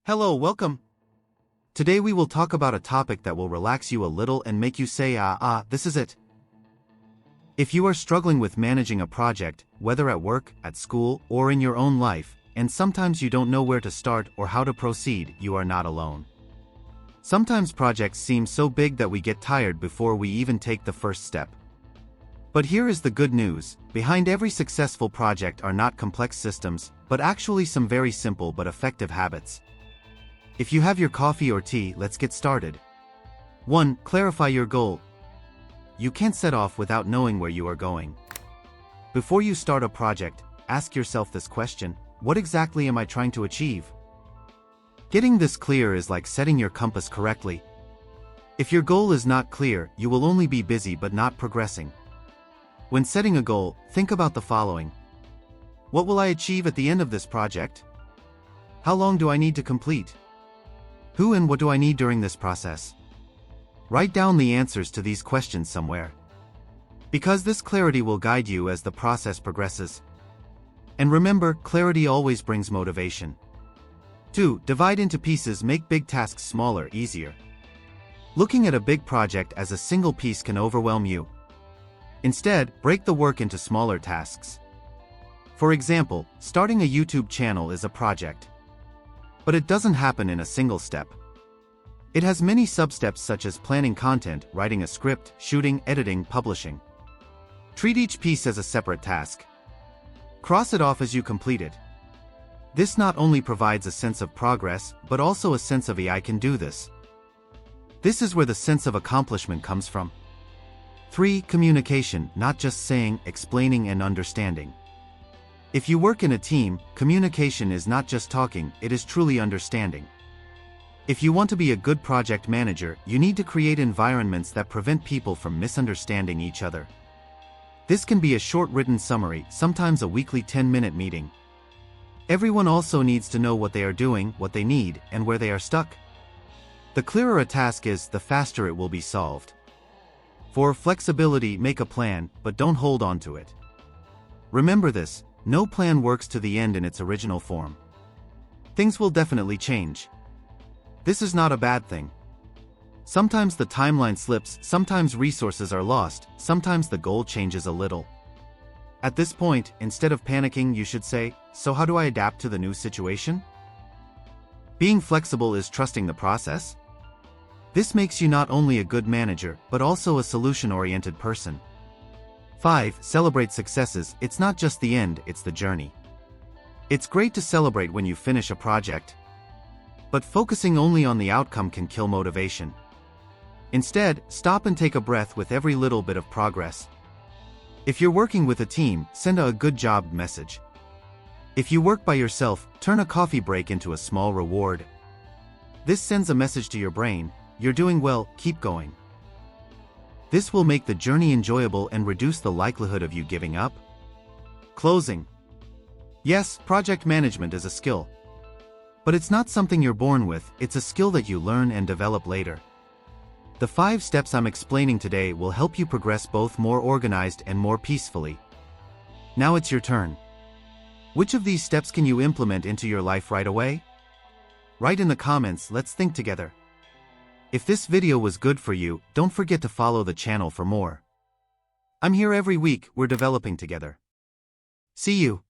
Hello, welcome. Today we will talk about a topic that will relax you a little and make you say, this is it. If you are struggling with managing a project, whether at work, at school, or in your own life, and sometimes you don't know where to start or how to proceed, you are not alone. Sometimes projects seem so big that we get tired before we even take the first step. But here is the good news: behind every successful project are not complex systems, but actually some very simple but effective habits. If you have your coffee or tea, let's get started. 1. Clarify your goal. You can't set off without knowing where you are going. Before you start a project, ask yourself this question: what exactly am I trying to achieve? Getting this clear is like setting your compass correctly. If your goal is not clear, you will only be busy but not progressing. When setting a goal, think about the following. What will I achieve at the end of this project? How long do I need to complete? Who and what do I need during this process? Write down the answers to these questions somewhere, because this clarity will guide you as the process progresses. And remember, clarity always brings motivation. 2. Divide into pieces. Make big tasks smaller, easier. Looking at a big project as a single piece can overwhelm you. Instead, break the work into smaller tasks. For example, starting a YouTube channel is a project. But it doesn't happen in a single step. It has many sub-steps such as planning content, writing a script, shooting, editing, publishing. Treat each piece as a separate task. Cross it off as you complete it. This not only provides a sense of progress, but also a sense of I can do this. This is where the sense of accomplishment comes from. 3. Communication, not just saying, explaining and understanding. If you work in a team, communication is not just talking, it is truly understanding. If you want to be a good project manager, you need to create environments that prevent people from misunderstanding each other. This can be a short written summary, sometimes a weekly 10-minute meeting. Everyone also needs to know what they are doing, what they need, and where they are stuck. The clearer a task is, the faster it will be solved. For flexibility, make a plan, but don't hold on to it. Remember this: no plan works to the end in its original form. Things will definitely change. This is not a bad thing. Sometimes the timeline slips, sometimes resources are lost, sometimes the goal changes a little. At this point, instead of panicking, you should say, so how do I adapt to the new situation? Being flexible is trusting the process. This makes you not only a good manager, but also a solution-oriented person. 5. Celebrate successes. It's not just the end, it's the journey. It's great to celebrate when you finish a project, but focusing only on the outcome can kill motivation. Instead, stop and take a breath with every little bit of progress. If you're working with a team, send a good job message. If you work by yourself, turn a coffee break into a small reward. This sends a message to your brain: you're doing well, keep going. This will make the journey enjoyable and reduce the likelihood of you giving up. Closing. Yes, project management is a skill. But it's not something you're born with, it's a skill that you learn and develop later. The 5 steps I'm explaining today will help you progress both more organized and more peacefully. Now it's your turn. Which of these steps can you implement into your life right away? Write in the comments, let's think together. If this video was good for you, don't forget to follow the channel for more. I'm here every week, we're developing together. See you.